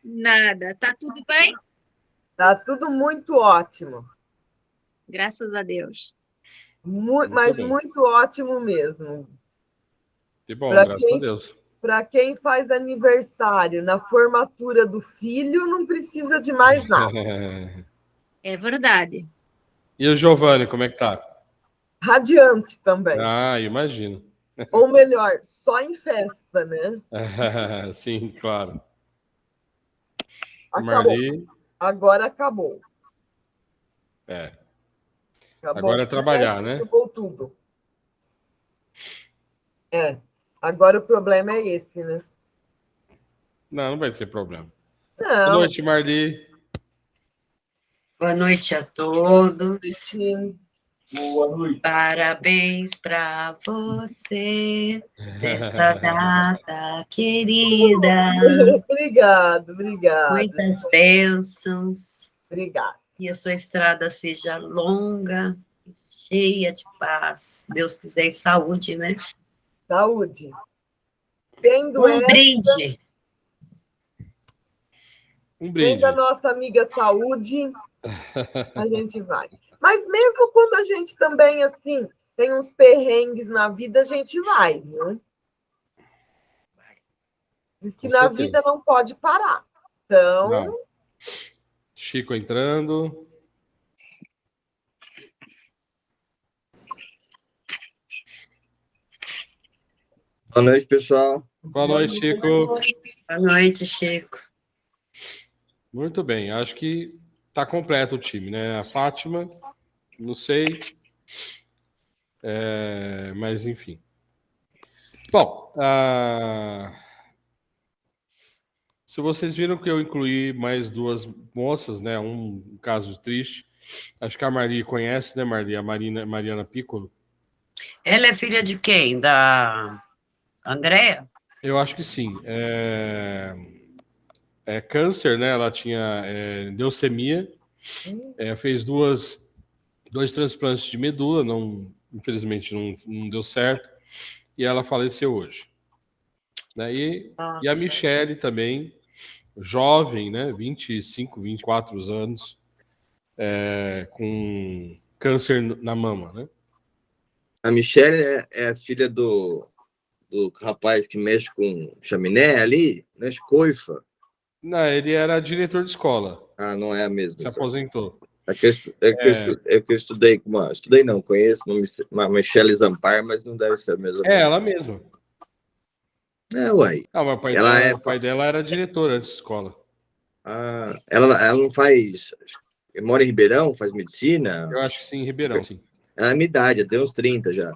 Nada. Tá tudo bem? Tá tudo muito ótimo. Graças a Deus. Muito Mas bem. muito ótimo mesmo. Que bom, Para graças a quem, Deus. para quem faz aniversário na formatura do filho, não precisa de mais nada. É verdade. E o Giovanni, como é que tá? Radiante também. Ah, imagino. Ou melhor, só em festa, né? Sim, claro. Acabou. Marli, Agora acabou. é. Acabou a Agora é trabalhar, festa, né? acabou tudo. É. Agora o problema é esse, né? Não, não vai ser problema. Boa Não. noite, Marli. Boa noite a Boa todos. noite. Parabéns para você nesta data querida. Obrigado, obrigada. Muitas bênçãos. Obrigada. E a sua estrada seja longa e cheia de paz. Deus quiser e saúde, né? Saúde. Tendo Um essa, brinde. Um tendo a brinde. nossa amiga saúde, a gente vai. Mas mesmo quando a gente também, assim, tem uns perrengues na vida, a gente vai, viu? Diz que Com na vida certeza. não pode parar. Então, Não. Chico entrando. Boa noite, pessoal. Boa noite, Chico. Boa noite, Chico. Muito bem. Acho que tá completo o time, né? A Fátima, não sei. Mas enfim. Bom, se vocês viram que eu incluí mais duas moças, né? Um caso triste. Acho que a Maria conhece, né, Marli? A Mariana Piccolo. Ela é filha de quem? Da Andréa? Eu acho que sim. É câncer, né? Ela tinha leucemia. Fez dois transplantes de medula, não, infelizmente não deu certo. E ela faleceu hoje. Né? E a Nossa. Michele também, jovem, né? 25, 24 anos, com câncer na mama, né? A Michelle é a filha do rapaz que mexe com chaminé ali, mexe coifa. Não, ele era diretor de escola, Ah, não é a mesma, se então. aposentou. É que eu estudei com uma. Estudei não, conheço uma Michelle Zampar, mas não deve ser a mesma. É ela mesma. É, uai. Ah, mas Ela é. o pai dela era diretor antes de escola. Ah, ela não faz. Mora em Ribeirão, faz medicina. Eu acho que sim, em Ribeirão, sim. Ela é minha idade, tem uns 30 já.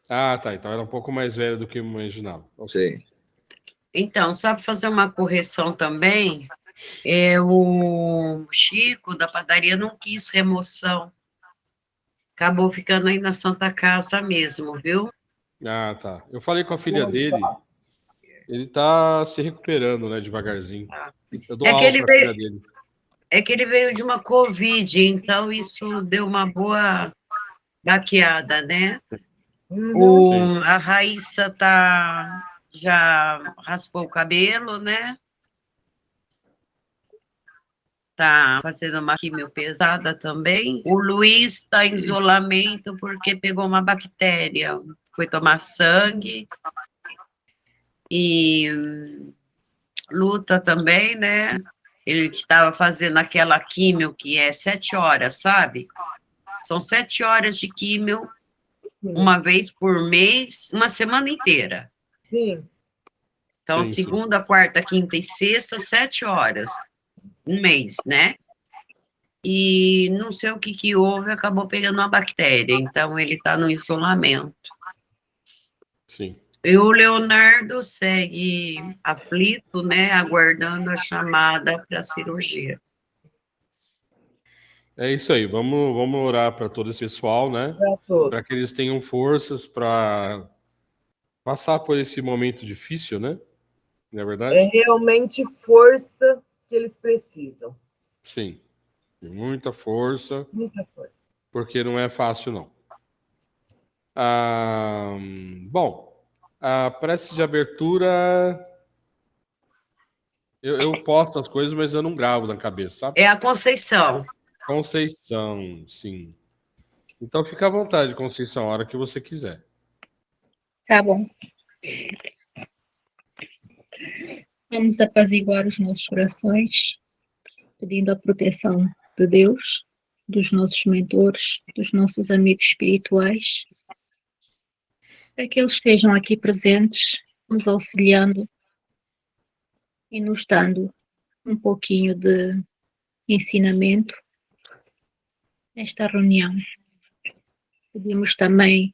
Ah, tá. Então era um pouco mais velho do que eu imaginava. Sim. Então, só para fazer uma correção também, o Chico da padaria não quis remoção. Acabou ficando aí na Santa Casa mesmo, viu? Ah, tá. Eu falei com a filha dele, ele tá se recuperando, né, devagarzinho. Eu dou É que aula ele pra veio, filha dele. é que ele veio de uma Covid, então isso deu uma boa baqueada, né? Sim. A Raíssa já raspou o cabelo, né? Tá fazendo uma quimio pesada também. O Luiz está em isolamento porque pegou uma bactéria, foi tomar sangue. E luta também, né? Ele estava fazendo aquela químio que é 7 horas, sabe? São 7 horas de químio, uma vez por mês, uma semana inteira. Sim. Então, Sim, sim. segunda, quarta, quinta e sexta, 7 horas, um mês, né? E não sei o que houve, acabou pegando uma bactéria, então ele está no isolamento. Sim. E o Leonardo segue aflito, né, aguardando a chamada para a cirurgia. É isso aí. Vamos orar para todo esse pessoal, né? Para todos. Para que eles tenham forças para passar por esse momento difícil, né? Não é verdade? É realmente força que eles precisam. Sim. Muita força, Muita força. porque não é fácil, não. Bom, a prece de abertura Eu posto as coisas, mas eu não gravo na cabeça, sabe? É a Conceição. Conceição, sim. Então fica à vontade, Conceição, a hora que você quiser. Tá bom. Vamos apaziguar os nossos corações, pedindo a proteção de Deus, dos nossos mentores, dos nossos amigos espirituais, para que eles estejam aqui presentes, nos auxiliando e nos dando um pouquinho de ensinamento nesta reunião. Pedimos também,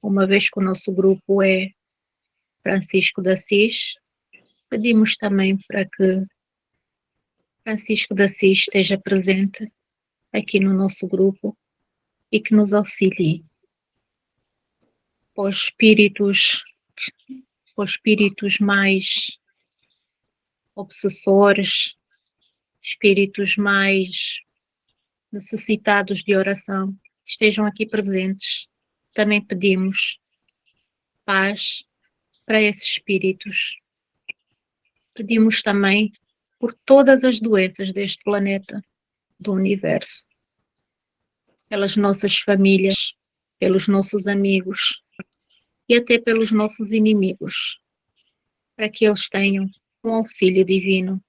uma vez que o nosso grupo é Francisco de Assis, pedimos também para que Francisco de Assis esteja presente aqui no nosso grupo e que nos auxilie. Para os espíritos mais obsessores, espíritos mais necessitados de oração, estejam aqui presentes. Também pedimos paz para esses espíritos. Pedimos também por todas as doenças deste planeta, do universo, pelas nossas famílias, pelos nossos amigos e até pelos nossos inimigos, para que eles tenham um auxílio divino.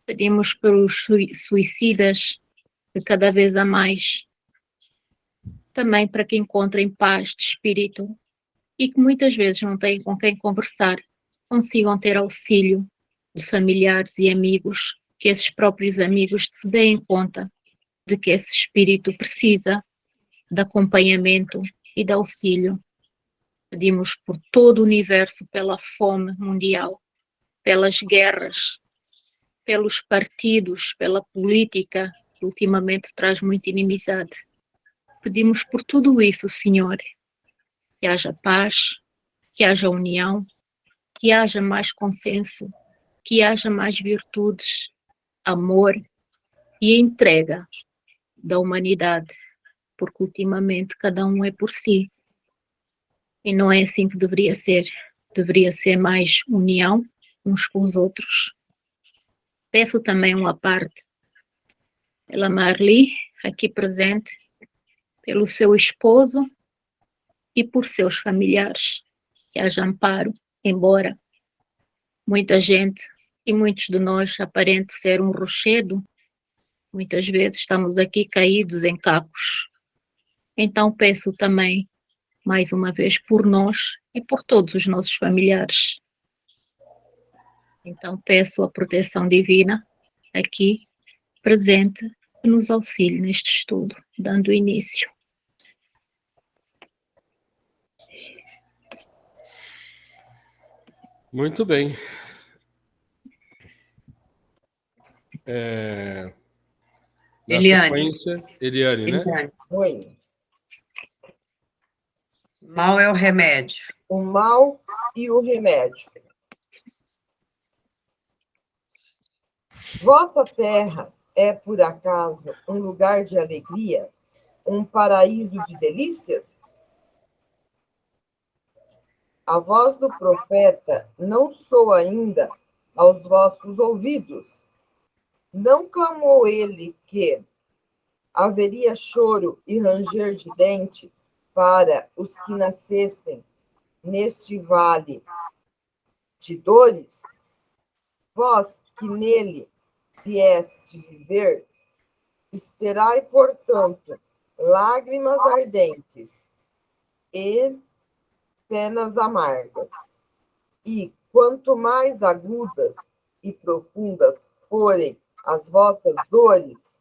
Pedimos pelos suicidas, que cada vez há mais, também para que encontrem paz de espírito e que muitas vezes não têm com quem conversar, consigam ter auxílio de familiares e amigos, que esses próprios amigos se deem conta de que esse espírito precisa de acompanhamento e de auxílio. Pedimos por todo o universo, pela fome mundial, pelas guerras, pelos partidos, pela política, que ultimamente traz muita inimizade. Pedimos por tudo isso, Senhor, que haja paz, que haja união, que haja mais consenso, que haja mais virtudes, amor e entrega da humanidade, porque ultimamente cada um é por si. E não é assim que deveria ser. Deveria ser mais união uns com os outros. Peço também uma parte pela Marli, aqui presente, pelo seu esposo e por seus familiares, que haja amparo, embora muita gente e muitos de nós aparente ser um rochedo, muitas vezes estamos aqui caídos em cacos. Então peço também, mais uma vez, por nós e por todos os nossos familiares. Então peço a proteção divina aqui presente que nos auxilie neste estudo, dando início. Muito bem. Na Eliane. sequência, Eliane, né? Eliane. Oi. Mal é o remédio. O mal e o remédio. Vossa terra é, por acaso, um lugar de alegria, um paraíso de delícias? A voz do profeta não soa ainda aos vossos ouvidos. Não clamou ele que haveria choro e ranger de dente para os que nascessem neste vale de dores? Vós que nele vieste viver, esperai, portanto, lágrimas ardentes e penas amargas. E quanto mais agudas e profundas forem as vossas dores,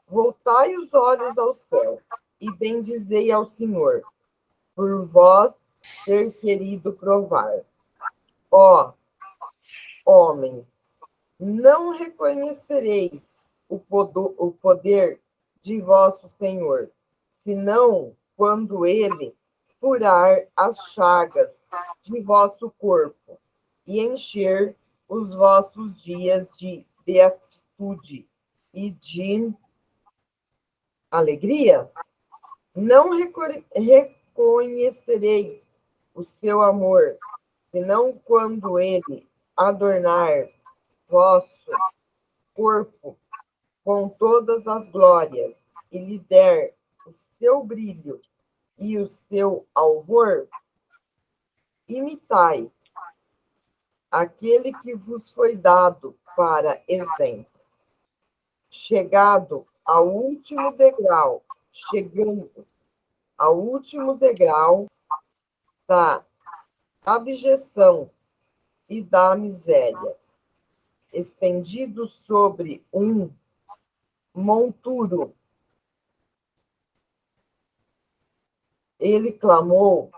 voltai os olhos ao céu e bendizei ao Senhor, por vós ter querido provar. Ó homens, não reconhecereis o poder de vosso Senhor, senão quando ele curar as chagas de vosso corpo e encher os vossos dias de beatitude e de alegria. Não reconhecereis o seu amor, senão quando ele adornar vosso corpo com todas as glórias e lhe der o seu brilho e o seu alvor, imitai aquele que vos foi dado para exemplo. Chegando ao último degrau da abjeção e da miséria, estendido sobre um monturo, ele clamou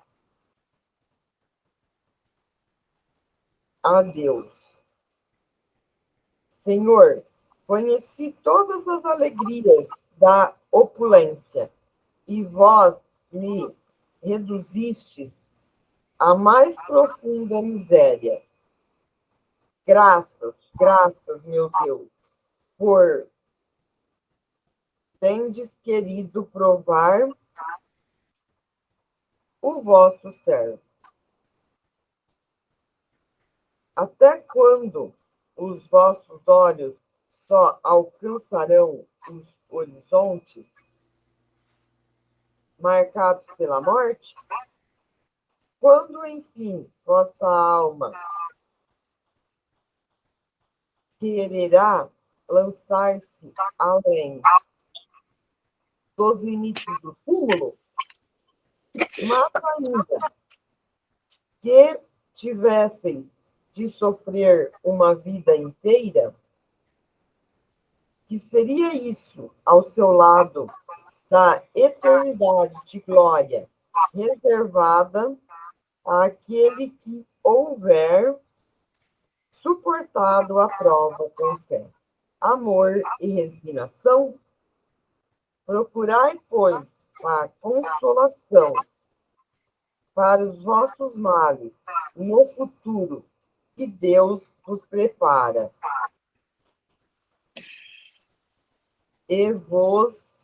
a Deus: Senhor, conheci todas as alegrias da opulência, e vós me reduzistes à mais profunda miséria. Graças, meu Deus, por tendes querido provar o vosso servo. Até quando os vossos olhos só alcançarão os horizontes marcados pela morte? Quando, enfim, vossa alma quererá lançar-se além dos limites do túmulo, mas ainda que tivesseis de sofrer uma vida inteira, que seria isso ao seu lado da eternidade de glória reservada àquele que houver suportado a prova com fé, amor e resignação? Procurai, pois, a consolação para os vossos males no futuro que Deus vos prepara. E vos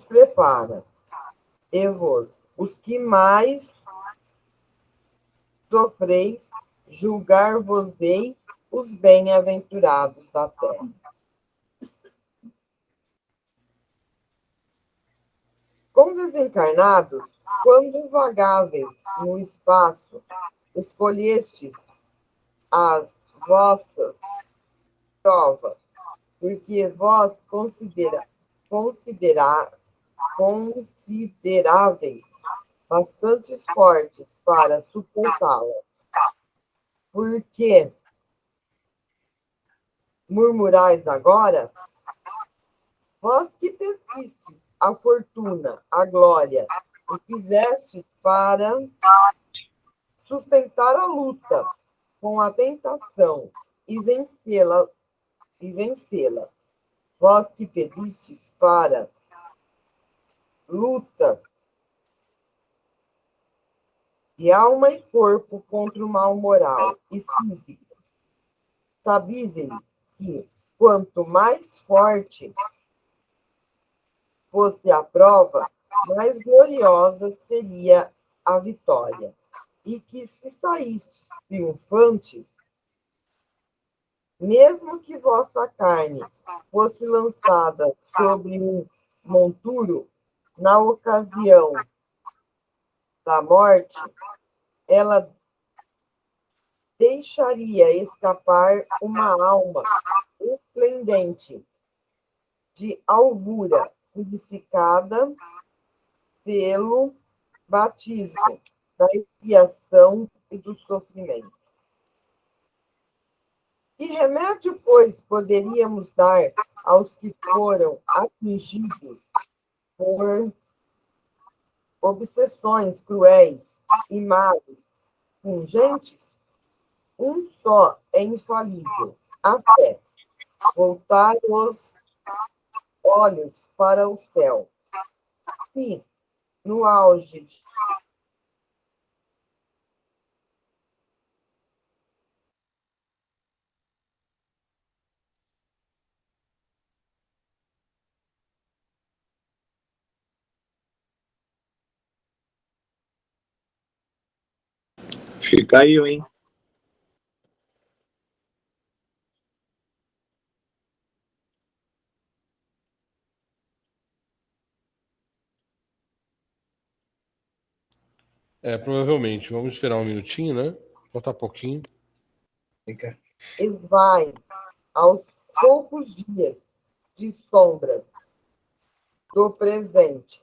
prepara. E vós, os que mais sofreis, julgar-vos-ei os bem-aventurados da terra. Com desencarnados, quando vagáveis no espaço, escolhestes as vossas provas, porque vós consideráveis, bastante fortes para suportá-la. Porque murmurais agora? Vós que pedistes a fortuna, a glória, o fizestes para sustentar a luta com a tentação e vencê-la. Vós que pedistes para luta de alma e corpo contra o mal moral e físico, sabíveis que, quanto mais forte fosse a prova, mais gloriosa seria a vitória, e que, se saístes triunfantes, mesmo que vossa carne fosse lançada sobre um monturo, na ocasião da morte, ela deixaria escapar uma alma esplendente de alvura, purificada pelo batismo, da expiação e do sofrimento. Que remédio, pois, poderíamos dar aos que foram atingidos por obsessões cruéis e males pungentes? Um só é infalível: a fé. Voltar os olhos para o céu. E, no auge Acho que caiu, hein? Provavelmente. Vamos esperar um minutinho, né? Falta pouquinho. Esvai aos poucos dias de sombras do presente.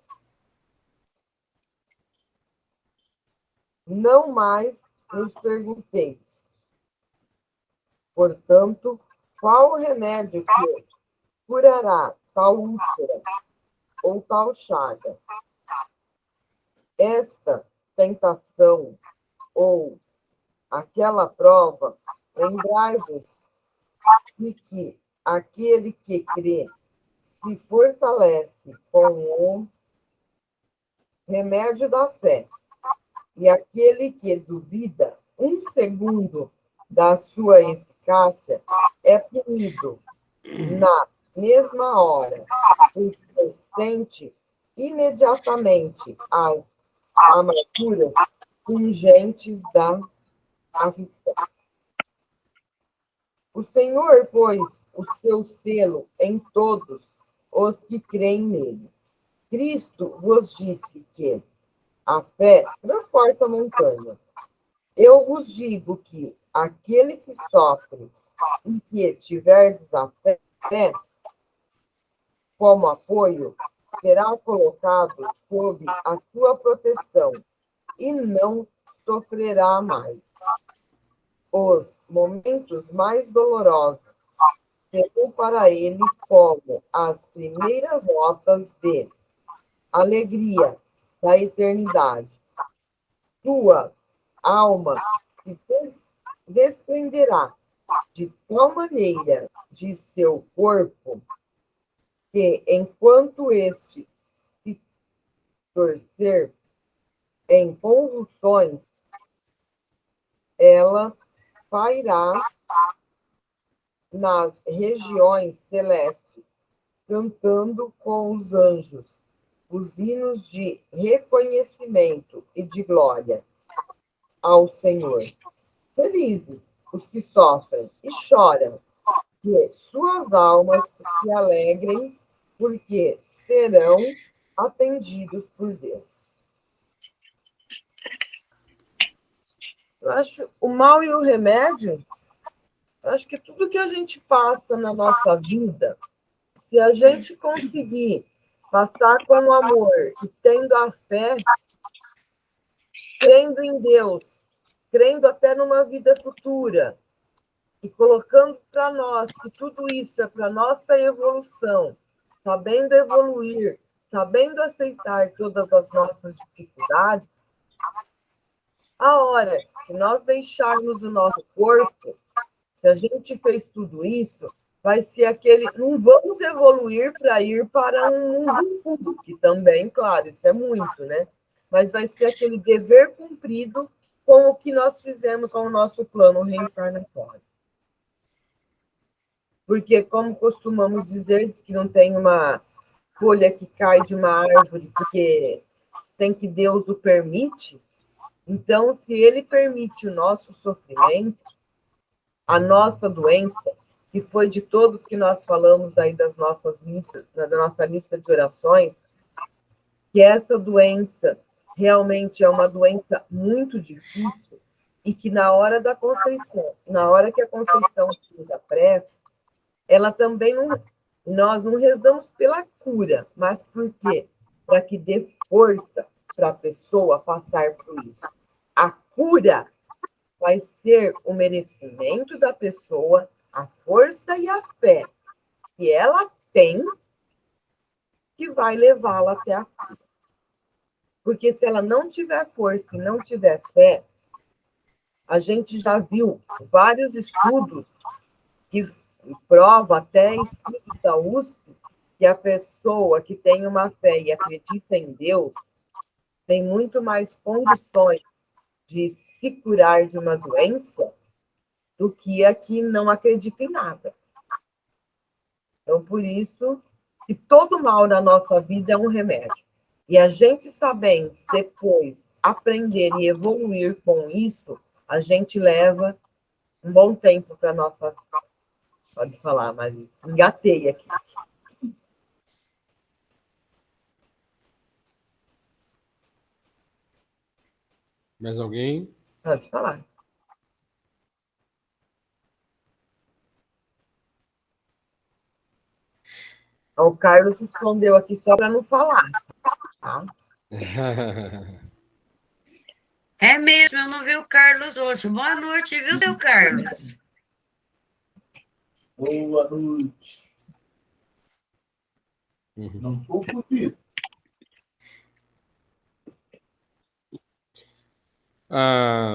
Não mais nos pergunteis, portanto, qual o remédio que curará tal úlcera ou tal chaga? Esta tentação ou aquela prova, lembrai-vos de que aquele que crê se fortalece com o remédio da fé, e aquele que duvida um segundo da sua eficácia é punido na mesma hora, porque sente imediatamente as amarguras pungentes da aflição. O Senhor pôs o seu selo em todos os que creem nele. Cristo vos disse que a fé transporta a montanha. Eu vos digo que aquele que sofre e que tiverdes a fé como apoio, será colocado sob a sua proteção e não sofrerá mais. Os momentos mais dolorosos serão para ele como as primeiras notas de alegria da eternidade. Tua alma se desprenderá de tal maneira de seu corpo que, enquanto este se torcer em convulsões, ela pairá nas regiões celestes, cantando com os anjos os hinos de reconhecimento e de glória ao Senhor. Felizes os que sofrem e choram, que suas almas se alegrem, porque serão atendidos por Deus. Eu acho o mal e o remédio, eu acho que tudo que a gente passa na nossa vida, se a gente conseguir passar com amor e tendo a fé, crendo em Deus, crendo até numa vida futura, e colocando para nós que tudo isso é para nossa evolução, sabendo evoluir, sabendo aceitar todas as nossas dificuldades, a hora que nós deixarmos o nosso corpo, se a gente fez tudo isso, vai ser aquele... Não vamos evoluir para ir para um mundo puro, que também, claro, isso é muito, né? Mas vai ser aquele dever cumprido com o que nós fizemos com o nosso plano reencarnatório. Porque, como costumamos dizer, diz que não tem uma folha que cai de uma árvore porque tem que Deus o permite. Então, se ele permite o nosso sofrimento, a nossa doença, que foi de todos que nós falamos aí das nossas listas, da nossa lista de orações, que essa doença realmente é uma doença muito difícil e que na hora da Conceição, na hora que a Conceição fez a prece, ela também não, nós não rezamos pela cura, mas por quê? Para que dê força para a pessoa passar por isso. A cura vai ser o merecimento da pessoa, a força e a fé que ela tem que vai levá-la até a cura. Porque se ela não tiver força e não tiver fé, a gente já viu vários estudos que prova, até estudos da USP, que a pessoa que tem uma fé e acredita em Deus tem muito mais condições de se curar de uma doença do que a que não acredita em nada. Então, por isso que todo mal na nossa vida é um remédio. E a gente sabendo depois aprender e evoluir com isso, a gente leva um bom tempo para nossa... Pode falar, mas engatei aqui. Mais alguém? Pode falar. O Carlos se escondeu aqui só para não falar. Tá? É mesmo, eu não vi o Carlos hoje. Boa noite, viu, seu Carlos? Boa noite. Uhum. Não estou fodido.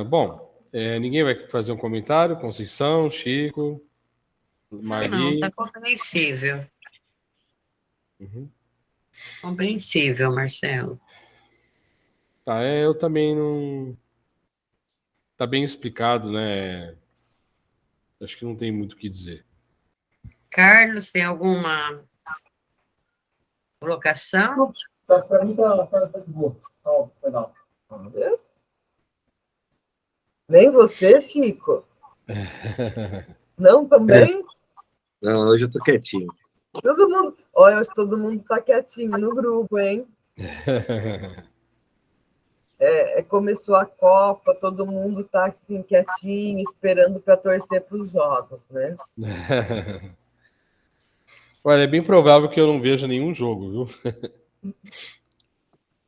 Bom, ninguém vai fazer um comentário? Conceição, Chico, Marli? Não, tá compreensível. Uhum. Compreensível, Marcelo. Tá, eu também não... Tá bem explicado, né? Acho que não tem muito o que dizer. Carlos, tem alguma colocação? Para mim tá de boa. Tá, legal. Nem você, Chico? Não, também? Não, hoje eu tô quietinho. Todo mundo... Olha, todo mundo está quietinho no grupo, hein? Começou a Copa, todo mundo está assim, quietinho, esperando para torcer para os jogos, né? Olha, é bem provável que eu não veja nenhum jogo, viu?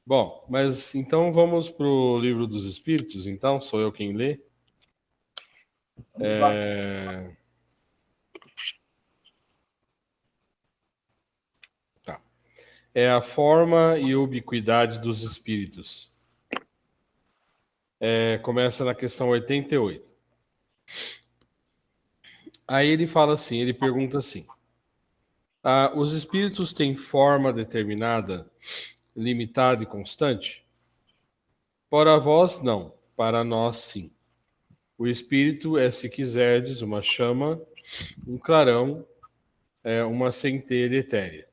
Bom, mas então vamos para o Livro dos Espíritos, então, sou eu quem lê. Tá. É a forma e ubiquidade dos espíritos. Começa na questão 88. Aí ele fala assim, ele pergunta assim: os espíritos têm forma determinada, limitada e constante? Para vós, não. Para nós, sim. O espírito é, se quiserdes, uma chama, um clarão, uma centelha etérea.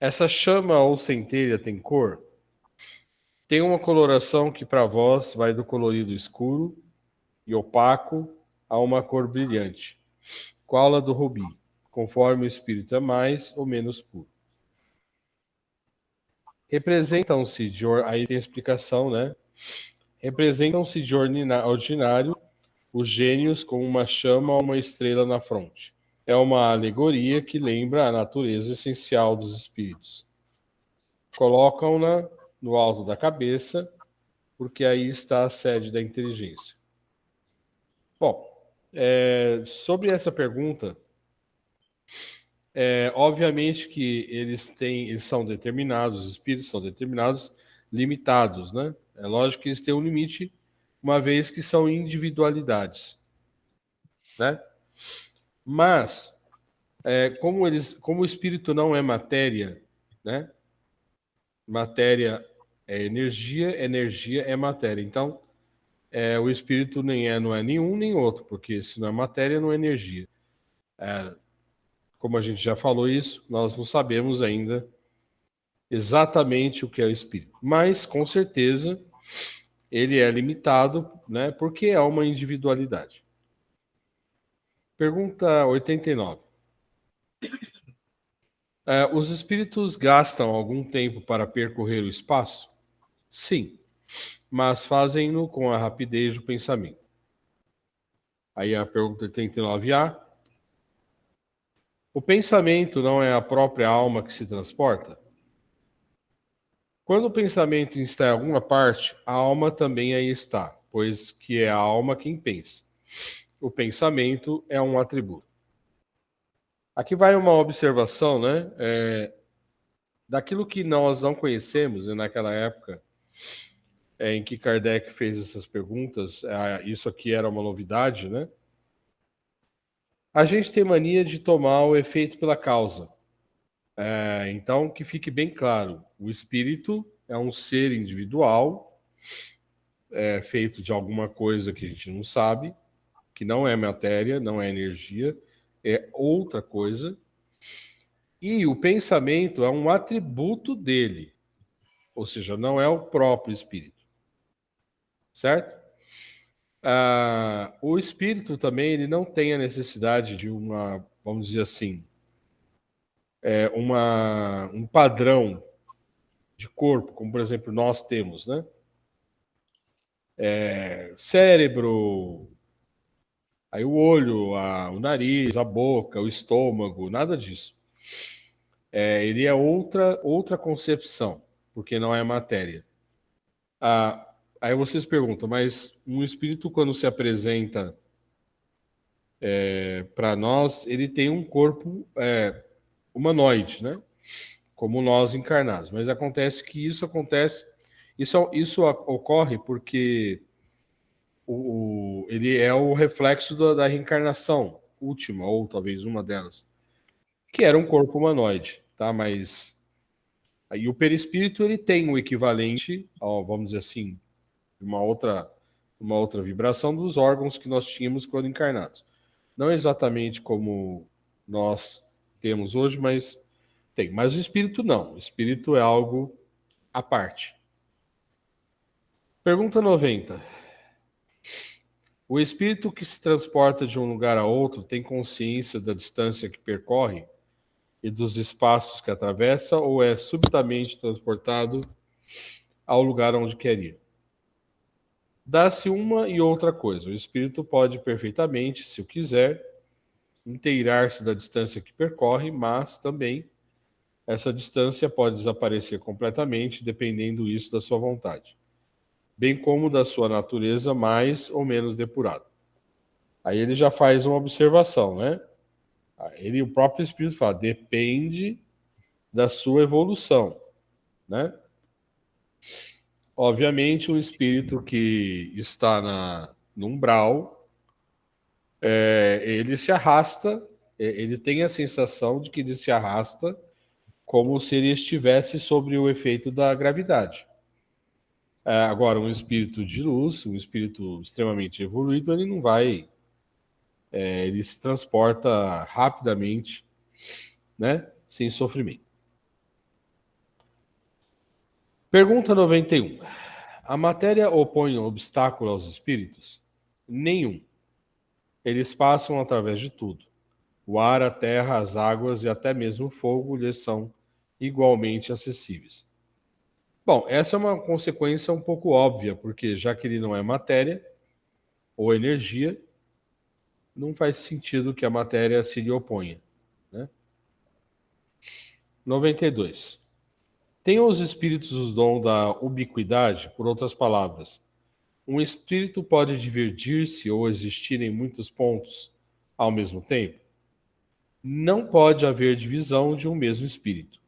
Essa chama ou centelha tem cor? Tem uma coloração que para vós vai do colorido escuro e opaco a uma cor brilhante, qual a do rubi, conforme o espírito é mais ou menos puro. Representam-se aí tem a explicação, né? Representam-se de ordinário os gênios com uma chama ou uma estrela na fronte. É uma alegoria que lembra a natureza essencial dos espíritos. Colocam-na no alto da cabeça, porque aí está a sede da inteligência. Bom, sobre essa pergunta, obviamente que eles são determinados, os espíritos são determinados, limitados, né? É lógico que eles têm um limite, uma vez que são individualidades, né? Mas, como o espírito não é matéria, né? Matéria é energia, energia é matéria. Então, o espírito não é nenhum nem outro, porque se não é matéria, não é energia. Como a gente já falou isso, nós não sabemos ainda exatamente o que é o espírito. Mas, com certeza, ele é limitado, né, porque é uma individualidade. Pergunta 89. Os espíritos gastam algum tempo para percorrer o espaço? Sim, mas fazem-no com a rapidez do pensamento. Aí a pergunta 89A. O pensamento não é a própria alma que se transporta? Quando o pensamento está em alguma parte, a alma também aí está, pois que é a alma quem pensa. O pensamento é um atributo. Aqui vai uma observação, né? Daquilo que nós não conhecemos, naquela época em que Kardec fez essas perguntas, isso aqui era uma novidade, né? A gente tem mania de tomar o efeito pela causa. Então, que fique bem claro, o espírito é um ser individual, feito de alguma coisa que a gente não sabe, que não é matéria, não é energia, é outra coisa. E o pensamento é um atributo dele, ou seja, não é o próprio espírito. certo? O espírito também ele não tem a necessidade de uma, vamos dizer assim, um padrão de corpo, como por exemplo nós temos, né? Cérebro, aí o olho, o nariz, a boca, o estômago, nada disso. Ele é outra concepção, porque não é matéria. Aí vocês perguntam, mas um espírito quando se apresenta para nós, ele tem um corpo humanoide, né? Como nós encarnados. Mas acontece que isso ocorre porque ele é o reflexo da reencarnação última, ou talvez uma delas, que era um corpo humanoide, tá? Mas aí o perispírito ele tem o equivalente, vamos dizer assim, uma outra vibração dos órgãos que nós tínhamos quando encarnados. Não exatamente como nós temos hoje, mas tem. Mas o espírito não. O espírito é algo à parte. Pergunta 90. O espírito que se transporta de um lugar a outro tem consciência da distância que percorre e dos espaços que atravessa ou é subitamente transportado ao lugar onde quer ir? Dá-se uma e outra coisa. O espírito pode perfeitamente, se o quiser, inteirar-se da distância que percorre, mas também essa distância pode desaparecer completamente, dependendo isso da sua vontade, bem como da sua natureza mais ou menos depurada. Aí ele já faz uma observação, né? O próprio espírito fala, depende da sua evolução, né? Obviamente, um espírito que está no umbral, ele se arrasta, ele tem a sensação de que ele se arrasta como se ele estivesse sobre o efeito da gravidade. Agora, um espírito de luz, um espírito extremamente evoluído, ele não vai... ele se transporta rapidamente, né? Sem sofrimento. Pergunta 91. A matéria opõe obstáculo aos espíritos? Nenhum. Eles passam através de tudo. O ar, a terra, as águas e até mesmo o fogo lhes são igualmente acessíveis. Bom, essa é uma consequência um pouco óbvia, porque já que ele não é matéria ou energia, não faz sentido que a matéria se lhe oponha, né? 92. Tenham os espíritos o dom da ubiquidade? Por outras palavras, um espírito pode dividir-se ou existir em muitos pontos ao mesmo tempo? Não pode haver divisão de um mesmo espírito,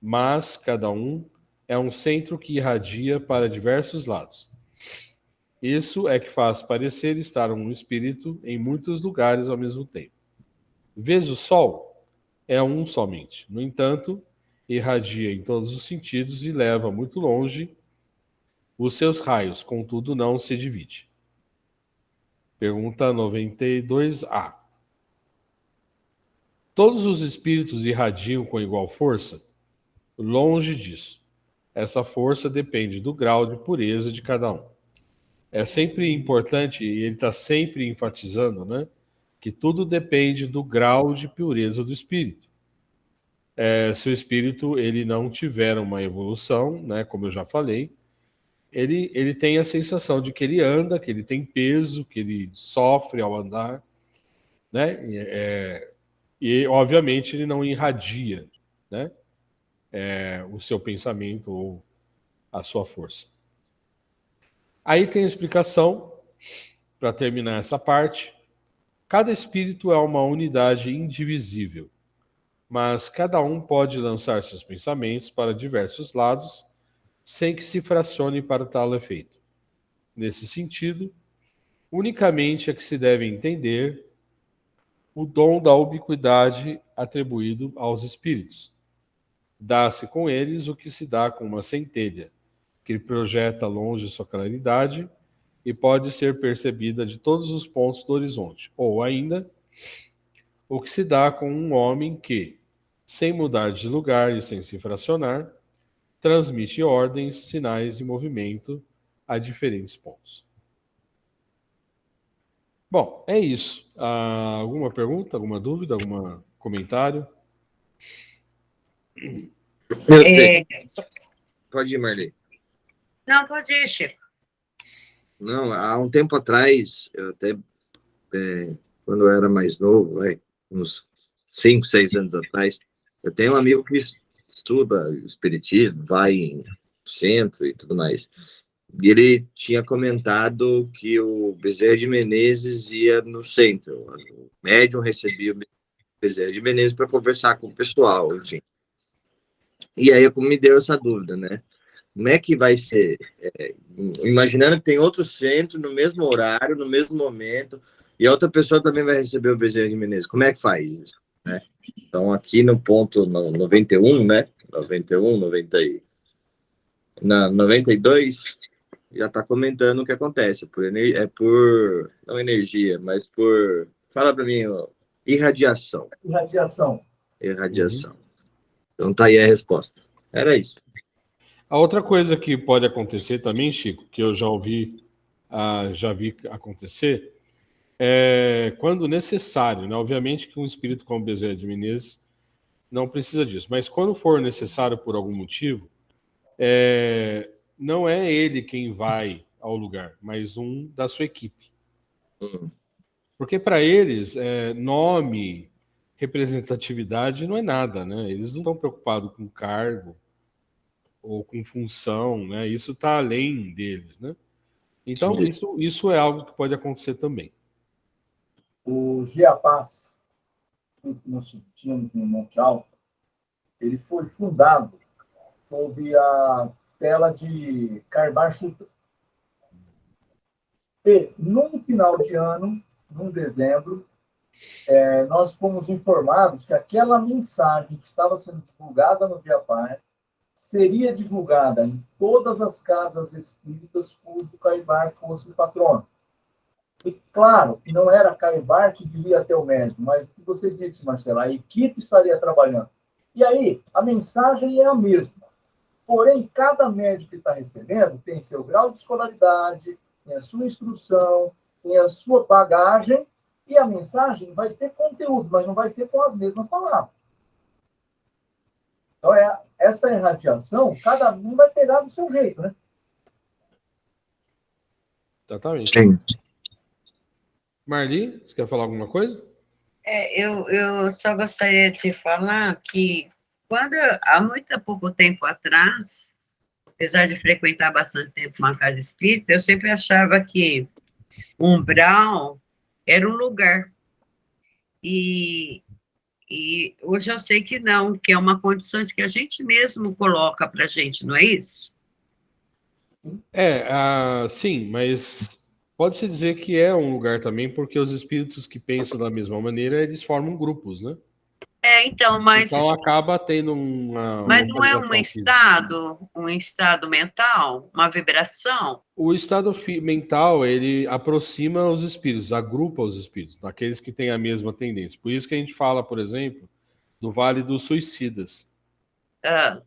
mas cada um é um centro que irradia para diversos lados. Isso é que faz parecer estar um espírito em muitos lugares ao mesmo tempo. Vês o Sol? É um somente. No entanto, irradia em todos os sentidos e leva muito longe os seus raios, contudo não se divide. Pergunta 92A. Todos os espíritos irradiam com igual força? Longe disso. Essa força depende do grau de pureza de cada um. É sempre importante, e ele está sempre enfatizando, né, que tudo depende do grau de pureza do espírito. Se o espírito ele não tiver uma evolução, né, como eu já falei, ele tem a sensação de que ele anda, que ele tem peso, que ele sofre ao andar, né? E obviamente ele não irradia, né, o seu pensamento ou a sua força. Aí tem a explicação, para terminar essa parte. Cada espírito é uma unidade indivisível, mas cada um pode lançar seus pensamentos para diversos lados, sem que se fracione para tal efeito. Nesse sentido, unicamente é que se deve entender o dom da ubiquidade atribuído aos espíritos. Dá-se com eles o que se dá com uma centelha, que projeta longe sua claridade e pode ser percebida de todos os pontos do horizonte, ou ainda, o que se dá com um homem que, sem mudar de lugar e sem se fracionar, transmite ordens, sinais e movimento a diferentes pontos. Bom, é isso. Alguma pergunta, alguma dúvida, algum comentário? Eu tenho. É, Pode ir, Marley. não, pode ir, Chico. Não, há um tempo atrás, eu até, quando eu era mais novo, uns 5, 6 anos atrás, eu tenho um amigo que estuda espiritismo, vai em centro e tudo mais. E ele tinha comentado que o Bezerra de Menezes ia no centro. O médium recebia o Bezerra de Menezes para conversar com o pessoal, enfim. E aí me deu essa dúvida, né? Como é que vai ser? Imaginando que tem outro centro no mesmo horário, no mesmo momento, e a outra pessoa também vai receber o Bezerra de Menezes. Como é que faz isso? Né? Então, aqui no ponto 91, né? 91, 90 na 92, já está comentando o que acontece. Não energia, mas por. Fala para mim, ó, irradiação. Irradiação. Irradiação. Então, tá aí a resposta. Era isso. A outra coisa que pode acontecer também, Chico, que eu já vi acontecer, é quando necessário, né? Obviamente que um espírito como Bezerra de Menezes não precisa disso, mas quando for necessário por algum motivo, não é ele quem vai ao lugar, mas um da sua equipe. Porque para eles, nome, representatividade não é nada, né? Eles não estão preocupados com cargo ou com função, né? Isso está além deles, né? Então, isso é algo que pode acontecer também. O Giapaz, que nós tínhamos no Monte Alto, ele foi fundado sob a tela de Carbar Chuta. E, num final de ano, num dezembro, nós fomos informados que aquela mensagem que estava sendo divulgada no Giapaz seria divulgada em todas as casas espíritas cujo Caibar fosse o patrono. E, claro, que não era Caibar que viria até o médium, mas o que você disse, Marcelo, a equipe estaria trabalhando. E aí, a mensagem é a mesma. Porém, cada médium que está recebendo tem seu grau de escolaridade, tem a sua instrução, tem a sua bagagem, e a mensagem vai ter conteúdo, mas não vai ser com as mesmas palavras. Então, essa irradiação, cada um vai pegar do seu jeito, né? Exatamente. Sim. Marli, você quer falar alguma coisa? Eu só gostaria de falar que, há muito pouco tempo atrás, apesar de frequentar bastante tempo uma casa espírita, eu sempre achava que umbral era um lugar. E hoje eu sei que não, que é uma condição que a gente mesmo coloca para a gente, não é isso? Sim, mas pode-se dizer que é um lugar também, porque os espíritos que pensam da mesma maneira, eles formam grupos, né? Então, mas Então acaba tendo uma Mas não é localização física. um estado mental, uma vibração? O estado mental, ele aproxima os espíritos, agrupa os espíritos, daqueles que têm a mesma tendência. Por isso que a gente fala, por exemplo, do Vale dos Suicidas. Ah,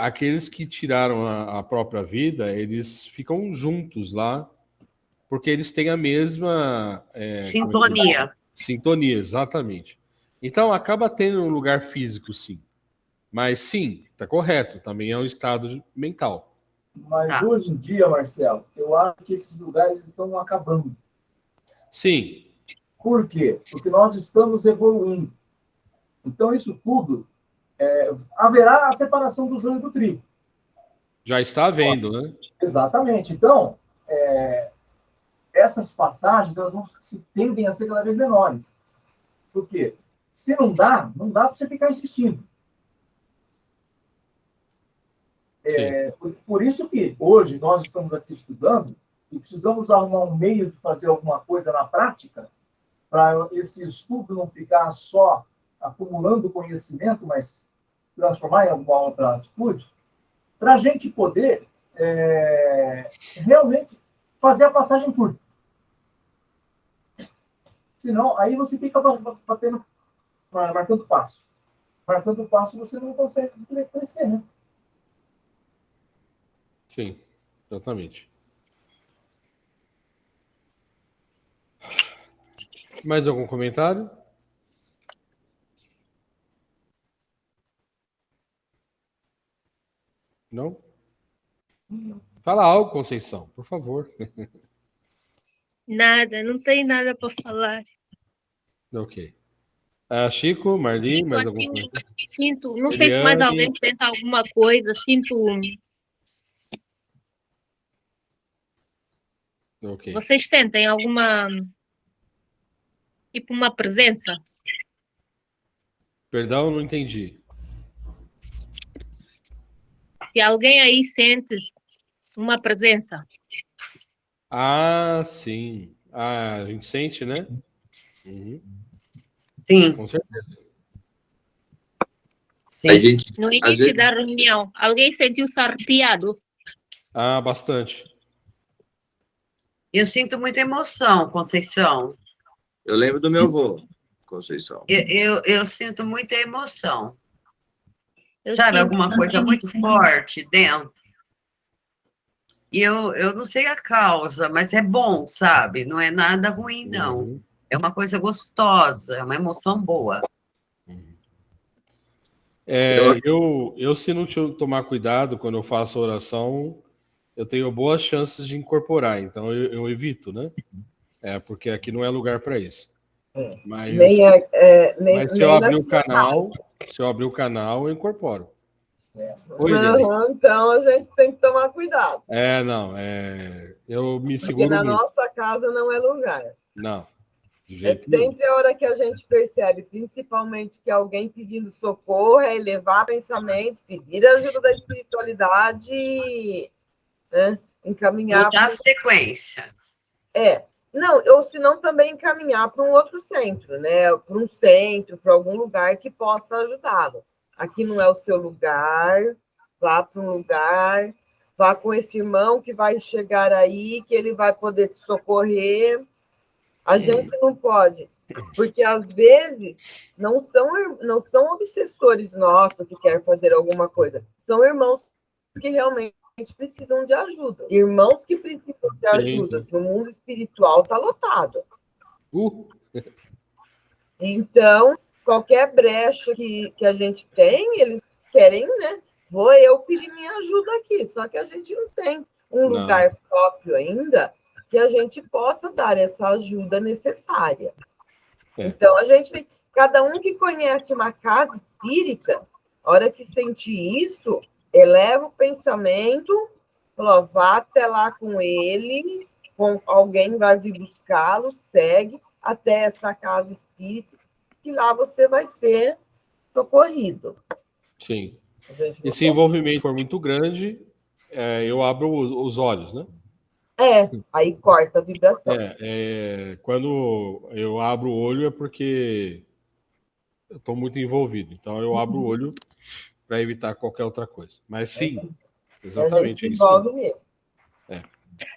Aqueles que tiraram a própria vida, eles ficam juntos lá, porque eles têm a mesma sintonia. sintonia, exatamente. Então acaba tendo um lugar físico, sim. Mas sim, está correto, também é um estado mental. Mas Tá. hoje em dia, Marcelo, eu acho que esses lugares estão acabando. Sim. Por quê? Porque nós estamos evoluindo. Então, isso tudo, haverá a separação do joio do trigo. Já está havendo, né? Exatamente. Então, essas passagens elas tendem a ser cada vez menores. Por quê? Se não dá para você ficar insistindo. Por isso que hoje nós estamos aqui estudando e precisamos arrumar um meio de fazer alguma coisa na prática para esse estudo não ficar só acumulando conhecimento, mas se transformar em alguma outra atitude, para a gente poder realmente fazer a passagem curta. Senão, aí você fica batendo, marcando passo. Marcando passo, você não consegue crescer, né? Sim, exatamente. Mais algum comentário? Não? Fala algo, Conceição, por favor. Nada, não tem nada para falar. Ok. Chico, Marli, Sinto mais algum assim, comentário? sinto, não sei se mais alguém sente alguma coisa, Ok. vocês sentem alguma, tipo uma presença? Perdão, não entendi. Se alguém aí sente uma presença, Ah, sim. Ah, a gente sente, né? Uhum, Sim, com certeza. A sim. gente, no às início da vezes, reunião, alguém sentiu-se arrepiado? Ah, bastante. Eu sinto muita emoção, Conceição. eu lembro do meu avô, Conceição. Eu sinto muita emoção. Eu Sabe, sinto alguma coisa também. muito forte dentro. E eu não sei a causa, mas é bom, sabe? Não é nada ruim, não. Uhum. É uma coisa gostosa, é uma emoção boa. Eu, se não tomar cuidado quando eu faço a oração, eu tenho boas chances de incorporar, então eu evito, né? Porque aqui não é lugar para isso. Mas, mas se eu Nem na abrir o sua canal, eu incorporo. Oi, Dani. Aham, então a gente tem que tomar cuidado, Não, eu me porque seguro na muito. nossa casa não é lugar. Não, de É jeito nenhum. sempre a hora que a gente percebe, principalmente, que alguém pedindo socorro, é elevar pensamento, pedir ajuda da espiritualidade, né? Encaminhar. Mudar a frequência. Não, ou se não também encaminhar para um outro centro, né? Para um centro, para algum lugar que possa ajudá-lo. Aqui não é o seu lugar, vá para um lugar, vá com esse irmão que vai chegar aí, que ele vai poder te socorrer. A gente não pode, porque às vezes não são obsessores nossos que querem fazer alguma coisa, são irmãos que realmente precisam de ajuda. Irmãos que precisam de ajuda, no mundo espiritual está lotado. Então, qualquer brecha que a gente tem, eles querem, né? Vou eu pedir minha ajuda aqui, só que a gente não tem um lugar próprio ainda que a gente possa dar essa ajuda necessária. Então, a gente tem, cada um que conhece uma casa espírita, a hora que sentir isso, eleva o pensamento, fala, vá até lá com ele, alguém vai vir buscá-lo, segue até essa casa espírita, que lá você vai ser socorrido. Sim. Esse envolvimento for muito grande, eu abro os olhos, né? Aí corta a vibração. Quando eu abro o olho é porque eu estou muito envolvido. Então eu abro o olho para evitar qualquer outra coisa. Mas sim, exatamente. A gente se envolve mesmo.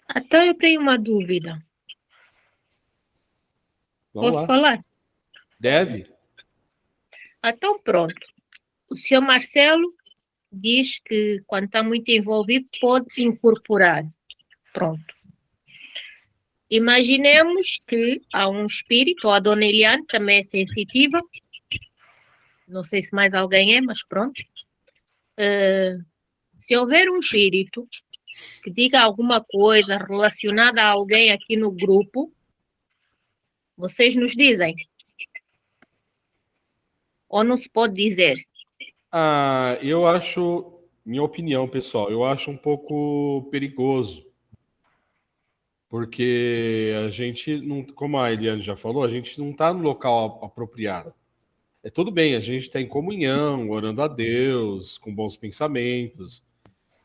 Até eu tenho uma dúvida. Posso falar? Deve. Então, pronto. O senhor Marcelo diz que quando está muito envolvido pode incorporar. Pronto. Imaginemos que há um espírito, ou a dona Eliane também é sensitiva. Não sei se mais alguém é, mas pronto. Se houver um espírito que diga alguma coisa relacionada a alguém aqui no grupo, vocês nos dizem? Ou não se pode dizer? Eu acho, minha opinião, pessoal, eu acho um pouco perigoso. Porque a gente, não, como a Eliane já falou, a gente não está no local apropriado. Tudo bem, a gente está em comunhão, orando a Deus, com bons pensamentos,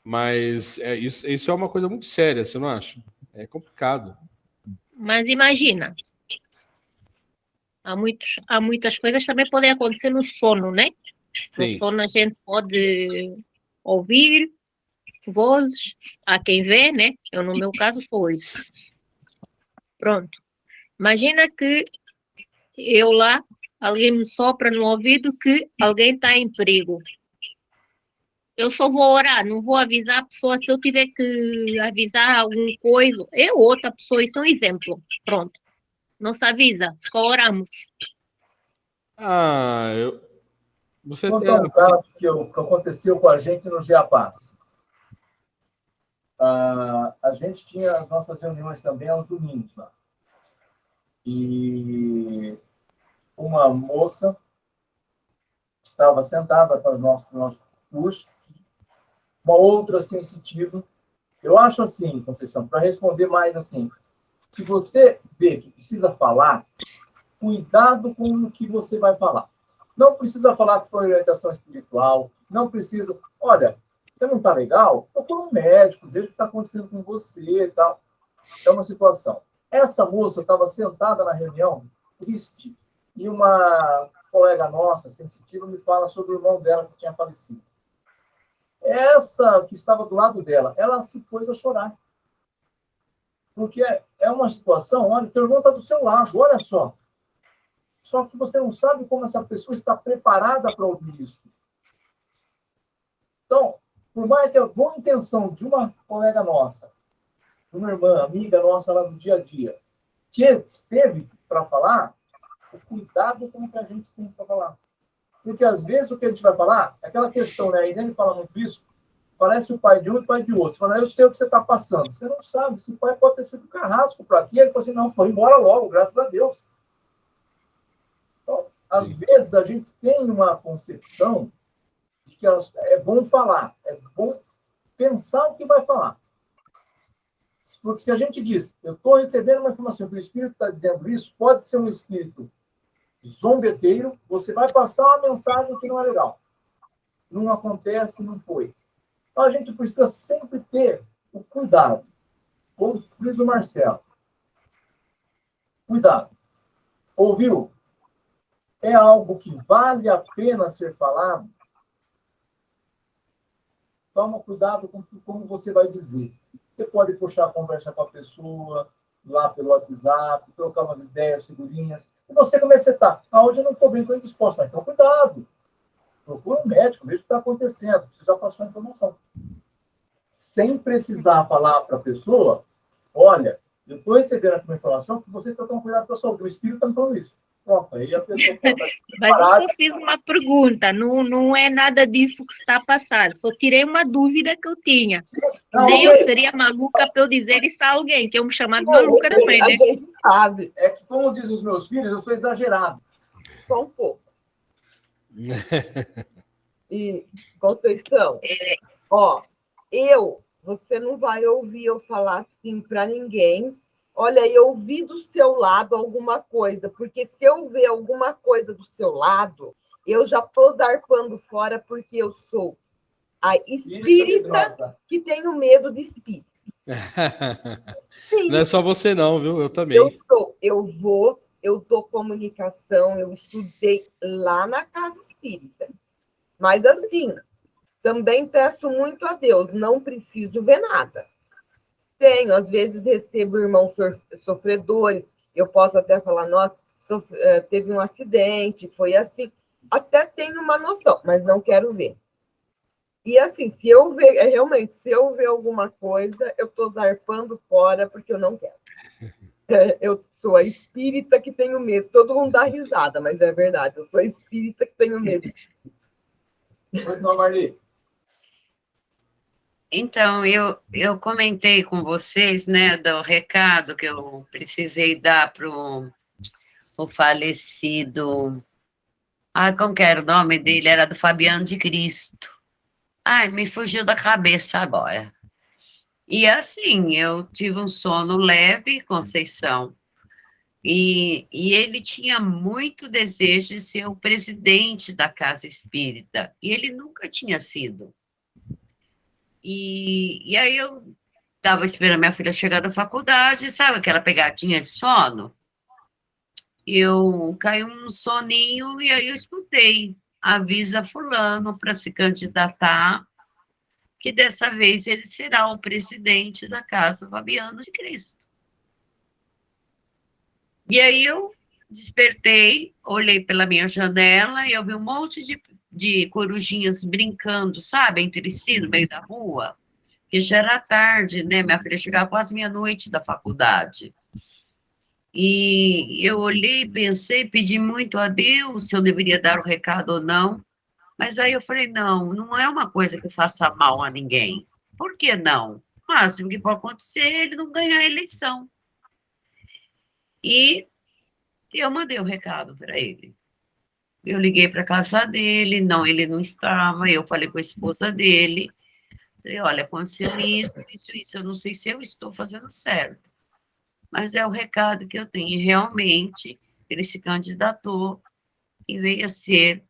mas isso é uma coisa muito séria, você não acha? É complicado. Mas imagina, há muitas coisas que também podem acontecer no sono, né? No sono a gente pode ouvir vozes, há quem vê, né? Eu, no meu caso, sou isso. Pronto. Imagina que eu lá, alguém me sopra no ouvido que alguém está em perigo. Eu só vou orar, não vou avisar a pessoa se eu tiver que avisar alguma coisa. Eu ou outra pessoa, isso é um exemplo. Pronto. Não se avisa, só oramos. Você Vou contar um caso que aconteceu com a gente no Giapaz. A gente tinha as nossas reuniões também aos domingos lá. E uma moça estava sentada para o nosso curso, uma outra sensitiva. Eu acho assim, Conceição, para responder mais assim, se você vê que precisa falar, cuidado com o que você vai falar. Não precisa falar que foi orientação espiritual, não precisa... Olha, você não está legal? Procura um médico, veja o que está acontecendo com você e tal. É uma situação. Essa moça estava sentada na reunião, triste, e uma colega nossa, sensitiva, me fala sobre o irmão dela que tinha falecido. Essa que estava do lado dela, ela se pôs a chorar. Porque é uma situação, olha, teu irmão está do seu lado, olha só. Só que você não sabe como essa pessoa está preparada para ouvir isso. Então, por mais que a boa intenção de uma colega nossa, de uma irmã, amiga nossa lá do dia a dia, teve para falar, o cuidado com o que a gente tem para falar. Porque, às vezes, o que a gente vai falar, é aquela questão, né? A Irene fala muito isso, parece o pai de um e o pai de outro. Você fala, eu sei o que você está passando. Você não sabe, esse pai pode ter sido carrasco para aqui. Ele falou assim, não, foi embora logo, graças a Deus. Então, às vezes, a gente tem uma concepção de que é bom falar, é bom pensar o que vai falar. Porque se a gente diz, eu estou recebendo uma informação que o Espírito está dizendo isso, pode ser um Espírito zombeteiro, você vai passar uma mensagem que não é legal. Não acontece, não foi. Então, a gente precisa sempre ter o cuidado. Como diz o Marcelo. Cuidado. Ouviu? É algo que vale a pena ser falado? Toma cuidado com como você vai dizer. Você pode puxar a conversa com a pessoa, lá pelo WhatsApp, trocar umas ideias, figurinhas. E você, como é que você está? Hoje eu não estou bem, estou indisposto. Então, cuidado. Procura um médico, veja o que está acontecendo. Você já passou a informação. Sem precisar falar para a pessoa, olha, eu estou recebendo aqui uma informação que você está tomando cuidado com a sua saúde. O Espírito está me falando isso. Pronto, aí a pessoa... Mas eu só fiz uma pergunta, não é nada disso que está a passar. Só tirei uma dúvida que eu tinha. Nem eu seria maluca para eu dizer isso a alguém, que eu me chamar de maluca também, né? A gente sabe. É que, como dizem os meus filhos, eu sou exagerado. Só um pouco. E, Conceição, você não vai ouvir eu falar assim para ninguém. Olha, eu vi do seu lado alguma coisa, porque se eu ver alguma coisa do seu lado, eu já estou zarpando fora, porque eu sou a espírita que tenho medo de espírito. Sim. Não é só você não, viu? Eu também. Eu dou comunicação, eu estudei lá na casa espírita. Mas, assim, também peço muito a Deus, não preciso ver nada. Às vezes recebo irmãos sofredores, eu posso até falar, nossa, teve um acidente, foi assim. Até tenho uma noção, mas não quero ver. E assim, se eu ver alguma coisa, eu estou zarpando fora porque eu não quero. Eu sou a espírita que tenho medo. Todo mundo dá risada, mas é verdade, eu sou a espírita que tenho medo. Pois não, Marli. Então, eu comentei com vocês, né, do recado que eu precisei dar para o falecido... como que era o nome dele? Era do Fabiano de Cristo. Me fugiu da cabeça agora. E assim, eu tive um sono leve, Conceição, e ele tinha muito desejo de ser o presidente da Casa Espírita, e ele nunca tinha sido. E aí eu estava esperando minha filha chegar da faculdade, sabe aquela pegadinha de sono? Eu caí um soninho e aí eu escutei, avisa fulano para se candidatar, que dessa vez ele será o presidente da Casa Fabiano de Cristo. E aí eu despertei, olhei pela minha janela e eu vi um monte de corujinhas brincando, sabe, entre si, no meio da rua, que já era tarde, né, minha filha chegava quase meia-noite da faculdade. E eu olhei, pensei, pedi muito a Deus se eu deveria dar o recado ou não. Mas aí eu falei, não, não é uma coisa que faça mal a ninguém. Por que não? O máximo que pode acontecer é ele não ganhar a eleição. E eu mandei o recado para ele. Eu liguei para a casa dele, não, ele não estava, eu falei com a esposa dele, falei, olha, aconteceu isso, eu não sei se eu estou fazendo certo, mas é o recado que eu tenho. E realmente, ele se candidatou e veio a ser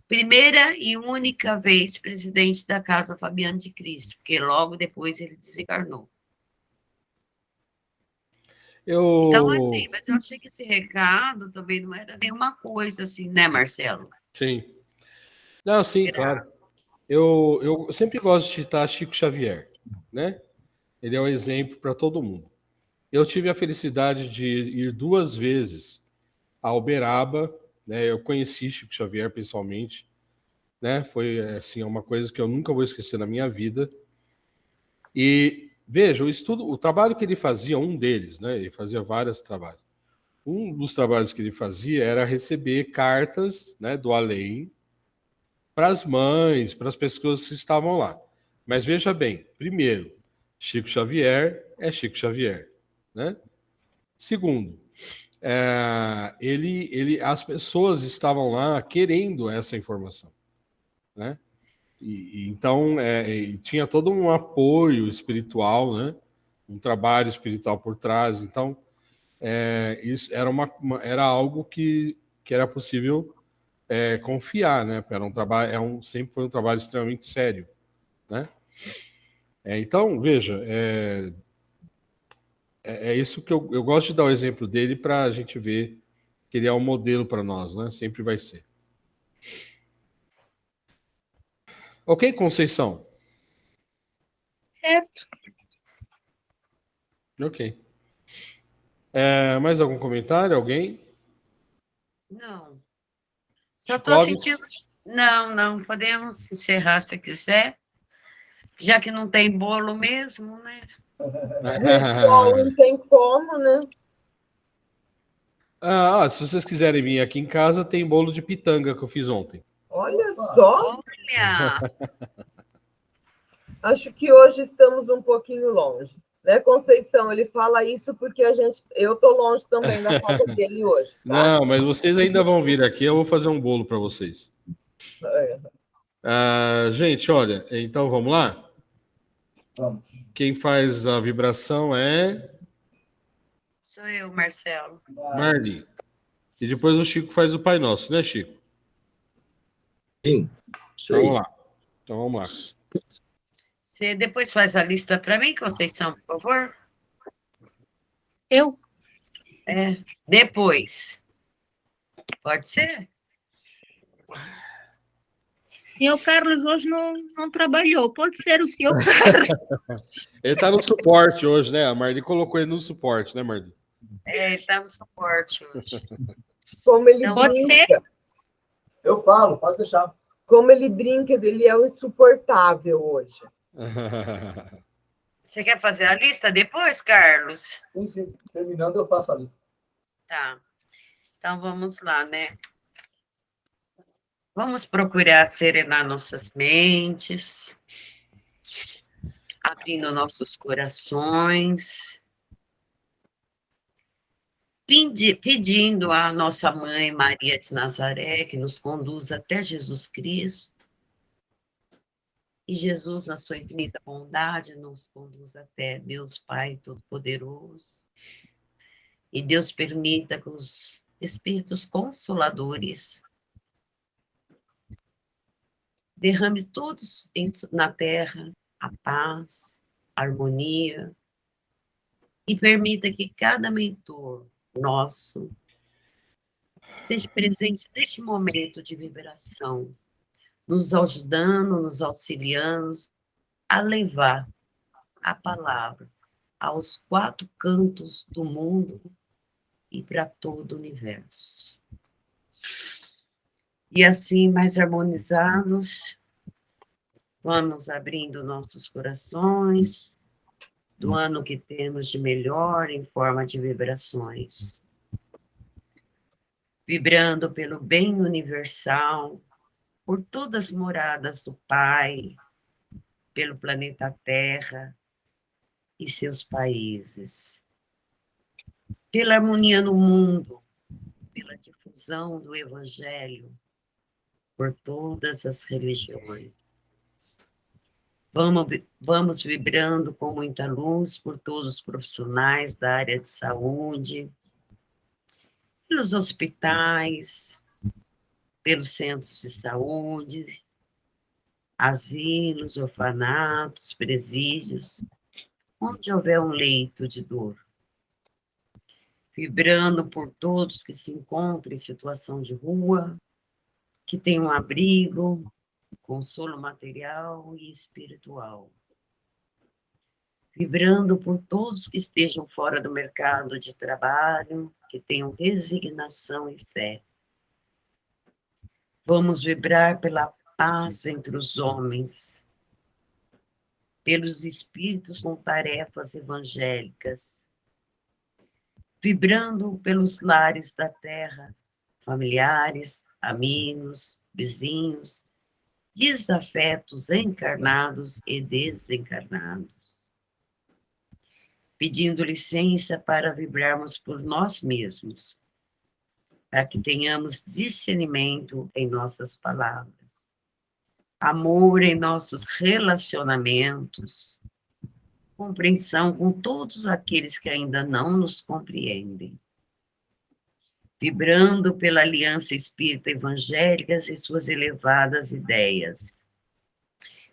primeira e única vez presidente da Casa Fabiano de Cristo, porque logo depois ele desencarnou. Então, assim, Eu. mas eu achei que esse recado também não era nenhuma coisa assim, né, Marcelo? Sim. Não, sim, claro. Eu sempre gosto de citar Chico Xavier, né? Ele é um exemplo para todo mundo. Eu tive a felicidade de ir 2 vezes a Uberaba, né? Eu conheci Chico Xavier pessoalmente, né? Foi assim uma coisa que eu nunca vou esquecer na minha vida. E veja, o trabalho que ele fazia, um deles, né? Ele fazia vários trabalhos. Um dos trabalhos que ele fazia era receber cartas, né, do além para as mães, para as pessoas que estavam lá. Mas veja bem, primeiro, Chico Xavier é Chico Xavier, né? Segundo, as pessoas estavam lá querendo essa informação, né? Então, tinha todo um apoio espiritual, né? Um trabalho espiritual por trás. Então, isso era algo que era possível confiar, né? Era um trabalho, sempre foi um trabalho extremamente sério, né? Então, veja, isso que eu gosto de dar o exemplo dele para a gente ver que ele é um modelo para nós, né? Sempre vai ser. Ok, Conceição? Certo? Ok. Mais algum comentário? Alguém? Não. Só estou Clóvis? sentindo. Não, não, podemos encerrar se quiser, já que não tem bolo mesmo, né? Bom, não tem como, né? Se vocês quiserem vir aqui em casa, tem bolo de pitanga que eu fiz ontem. Olha só, Olha, acho que hoje estamos um pouquinho longe. Né, Conceição? Ele fala isso porque eu estou longe também da casa dele hoje. Tá? Não, mas vocês ainda vão vir aqui, eu vou fazer um bolo para vocês. Gente, olha, então vamos lá? Vamos. Quem faz a vibração é sou eu, Marcelo. Marli. E depois o Chico faz o Pai Nosso, né, Chico? Sim, isso Então aí. vamos lá. Então vamos lá. Você depois faz a lista para mim, Conceição, por favor? Eu? Depois. Pode ser? O senhor Carlos hoje não trabalhou. Pode ser o senhor Carlos. Ele está no suporte hoje, né? A Marli colocou ele no suporte, né, Marli? Ele está no suporte hoje. Como ele Então, brinca. Eu falo, pode deixar. Como ele brinca, ele é o insuportável hoje. Você quer fazer a lista depois, Carlos? Sim. Terminando, eu faço a lista. Tá. Então, vamos lá, né? Vamos procurar serenar nossas mentes, abrindo nossos corações, pedindo à nossa mãe Maria de Nazaré que nos conduza até Jesus Cristo. E Jesus, na sua infinita bondade, nos conduz até Deus Pai Todo-Poderoso. E Deus permita que os Espíritos Consoladores derrame todos na terra a paz, a harmonia, e permita que cada mentor nosso esteja presente neste momento de vibração, nos ajudando, nos auxiliando a levar a palavra aos 4 cantos do mundo e para todo o universo. E assim, mais harmonizados, vamos abrindo nossos corações, do ano que temos de melhor em forma de vibrações. Vibrando pelo bem universal, por todas as moradas do Pai, pelo planeta Terra e seus países. Pela harmonia no mundo, pela difusão do Evangelho, por todas as religiões. Vamos vibrando com muita luz por todos os profissionais da área de saúde, pelos hospitais, pelos centros de saúde, asilos, orfanatos, presídios, onde houver um leito de dor. Vibrando por todos que se encontram em situação de rua, que têm um abrigo, consolo material e espiritual. Vibrando por todos que estejam fora do mercado de trabalho, que tenham resignação e fé. Vamos vibrar pela paz entre os homens, pelos espíritos com tarefas evangélicas, vibrando pelos lares da terra, familiares, amigos, vizinhos, desafetos encarnados e desencarnados, pedindo licença para vibrarmos por nós mesmos, para que tenhamos discernimento em nossas palavras, amor em nossos relacionamentos, compreensão com todos aqueles que ainda não nos compreendem, vibrando pela aliança espírita evangélica e suas elevadas ideias,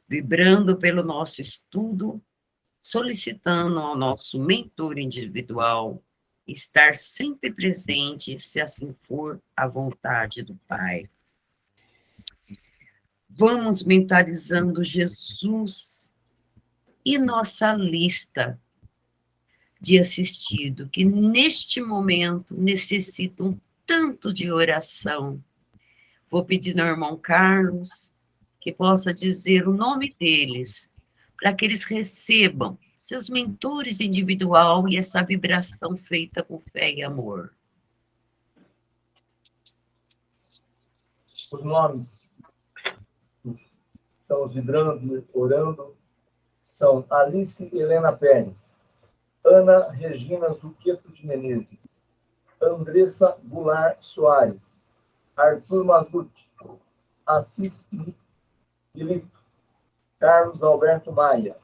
vibrando pelo nosso estudo, solicitando ao nosso mentor individual estar sempre presente, se assim for a vontade do Pai. Vamos mentalizando Jesus e nossa lista de assistido, que neste momento necessitam tanto de oração. Vou pedir ao irmão Carlos que possa dizer o nome deles, para que eles recebam seus mentores individual e essa vibração feita com fé e amor. Os nomes que estamos vibrando, orando, são Alice Helena Pérez, Ana Regina Zuqueto de Menezes, Andressa Goulart Soares, Arthur Mazuti, Assis Ilito, Carlos Alberto Maia,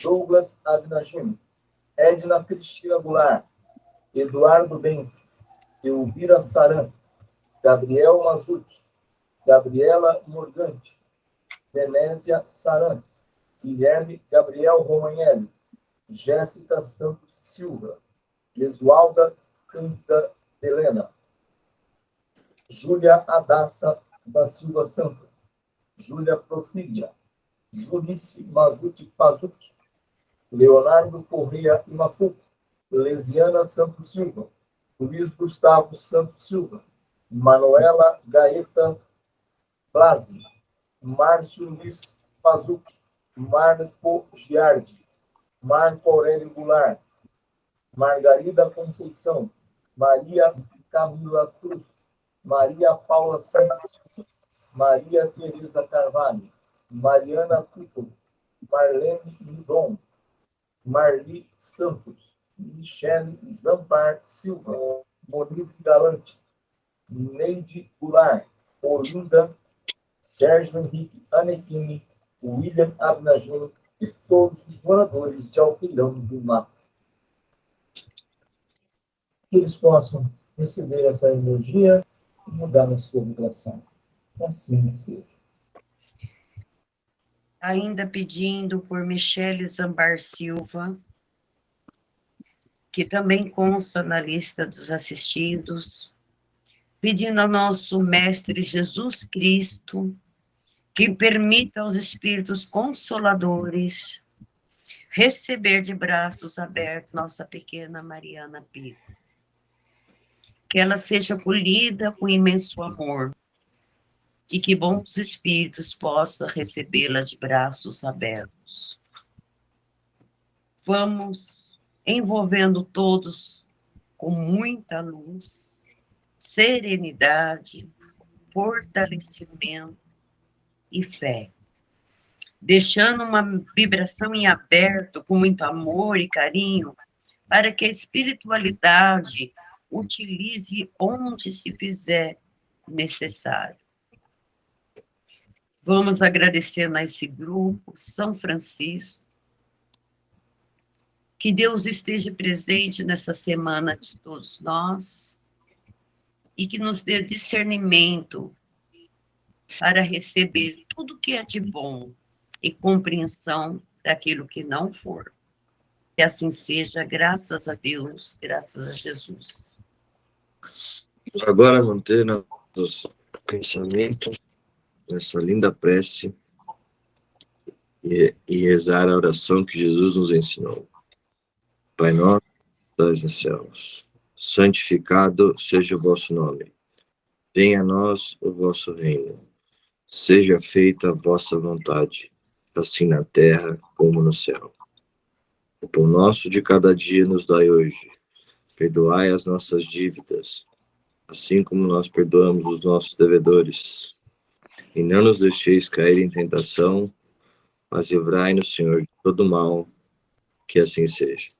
Douglas Abnagino, Edna Cristina Goulart, Eduardo Bento, Elvira Saran, Gabriel Mazuti, Gabriela Morgante, Venésia Saran, Guilherme Gabriel Romagnelli, Jéssica Santos Silva, Jesualda Cândida Helena, Júlia Adassa da Silva Santos, Júlia Profília, Julice Mazuti Pazuki, Leonardo Correia Imafuco, Lesiana Santos Silva, Luiz Gustavo Santos Silva, Manuela Gaeta Blasi, Márcio Luiz Pazuki, Marco Giardi, Marco Aurélio Goulart, Margarida Conceição, Maria Camila Cruz, Maria Paula Santos, Maria Tereza Carvalho, Mariana Cupo, Marlene Lidon, Marli Santos, Michele Zampar Silva, Monize Galante, Neide Goulart, Olinda, Sérgio Henrique Anequini, William Abnagino e todos os moradores de Alqueirão do Mato. Que eles possam receber essa energia e mudar na sua vibração. Assim seja. Ainda pedindo por Michele Zambar Silva, que também consta na lista dos assistidos, pedindo ao nosso Mestre Jesus Cristo que permita aos Espíritos Consoladores receber de braços abertos nossa pequena Mariana Pico. Que ela seja acolhida com imenso amor e que bons espíritos possam recebê-la de braços abertos. vamos envolvendo todos com muita luz, serenidade, fortalecimento e fé, deixando uma vibração em aberto, com muito amor e carinho, para que a espiritualidade utilize onde se fizer necessário. Vamos agradecendo a esse grupo, São Francisco, que Deus esteja presente nessa semana de todos nós e que nos dê discernimento para receber tudo que é de bom e compreensão daquilo que não for. Que assim seja, graças a Deus, graças a Jesus. Agora manter nossos pensamentos nessa linda prece e rezar a oração que Jesus nos ensinou. Pai nosso, que estás nos céus, santificado seja o vosso nome. Venha a nós o vosso reino. Seja feita a vossa vontade, assim na terra como no céu. O pão nosso de cada dia nos dai hoje. Perdoai as nossas dívidas, assim como nós perdoamos os nossos devedores. E não nos deixeis cair em tentação, mas livrai-nos, Senhor, de todo mal, que assim seja.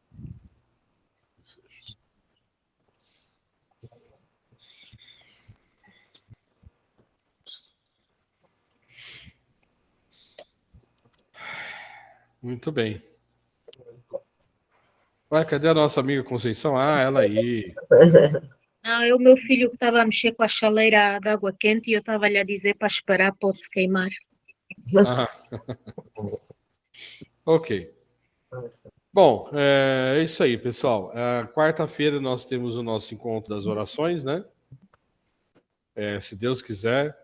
Muito bem. Ué, cadê a nossa amiga Conceição? Ah, ela aí. Não, é o meu filho que estava a mexer com a chaleira de água quente e eu estava-lhe a dizer para esperar, pode-se queimar. Ah. Ok. Bom, é isso aí, pessoal. Quarta-feira nós temos o nosso encontro das orações, né? Se Deus quiser.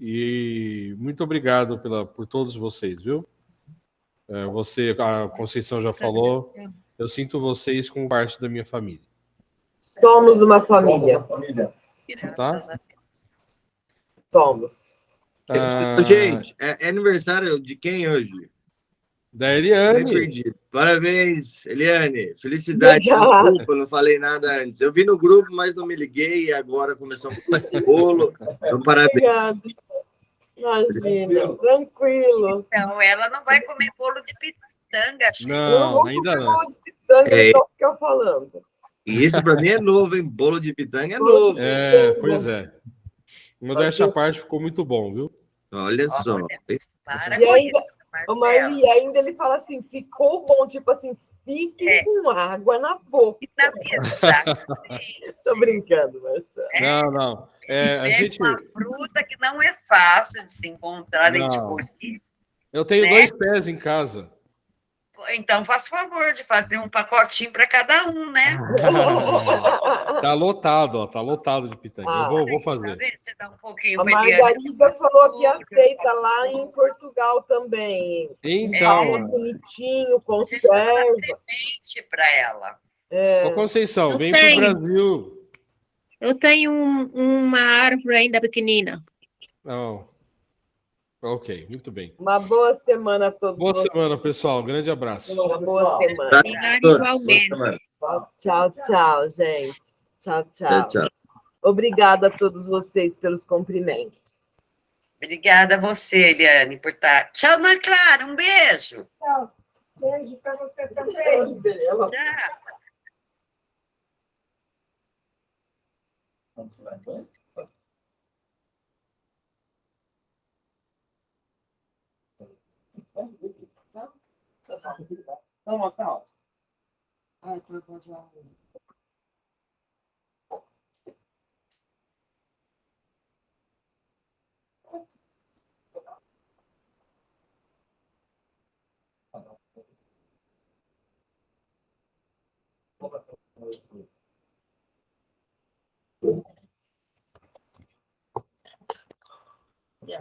E muito obrigado por todos vocês, viu? A Conceição já falou, eu sinto vocês como parte da minha família. Somos uma família. Graças a Deus. Somos. Gente, é aniversário de quem hoje? Da Nem Eliane. perdi. Parabéns, Eliane. Felicidade. Obrigada. Desculpa, não falei nada antes. Eu vi no grupo, mas não me liguei e agora começamos a falar de bolo. Então, parabéns. Obrigada. Imagina, tranquilo. Então, ela não vai comer bolo de pitanga, gente. Eu não Não, vou ainda comer não. bolo de pitanga, É. só ficar falando. E isso para mim é novo, hein? Bolo de pitanga é novo. Pois é. Modéstia à parte, ficou muito bom, viu? Olha só. Para E com ainda, isso, Ô, Marcelo. Marli, ainda ele fala assim, ficou bom, tipo assim, fiquem com água na boca. E na mesa. Tô brincando, Marcelo. Não. A Pega gente. uma fruta que não é fácil de se encontrar nem de Não. colher. Eu tenho né? 2 pés em casa. Então, faça o favor de fazer um pacotinho para cada um, né? Tá lotado, ó. Tá lotado de pitanga. Eu vou Tá fazer. vendo? Você dá um pouquinho A pra Eliane. Margarida falou que aceita lá em Portugal também. Então, Fala bonitinho, A gente dá conserva. semente para ela. ô Conceição, Eu vem pro tenho. Brasil. Eu tenho uma árvore ainda pequenina. Não. Ok, muito bem. Uma boa semana a todos Boa vocês. semana, pessoal. Grande abraço. Uma boa semana. Obrigada igualmente. Tchau, tchau, gente. Tchau, tchau. Tchau. Obrigada a todos vocês pelos cumprimentos. Obrigada a você, Eliane, por estar. Tchau, Ana Clara. Um beijo. Tchau. Beijo para você também. Tchau.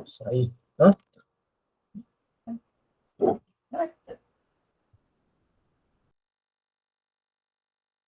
Isso aí. Hã?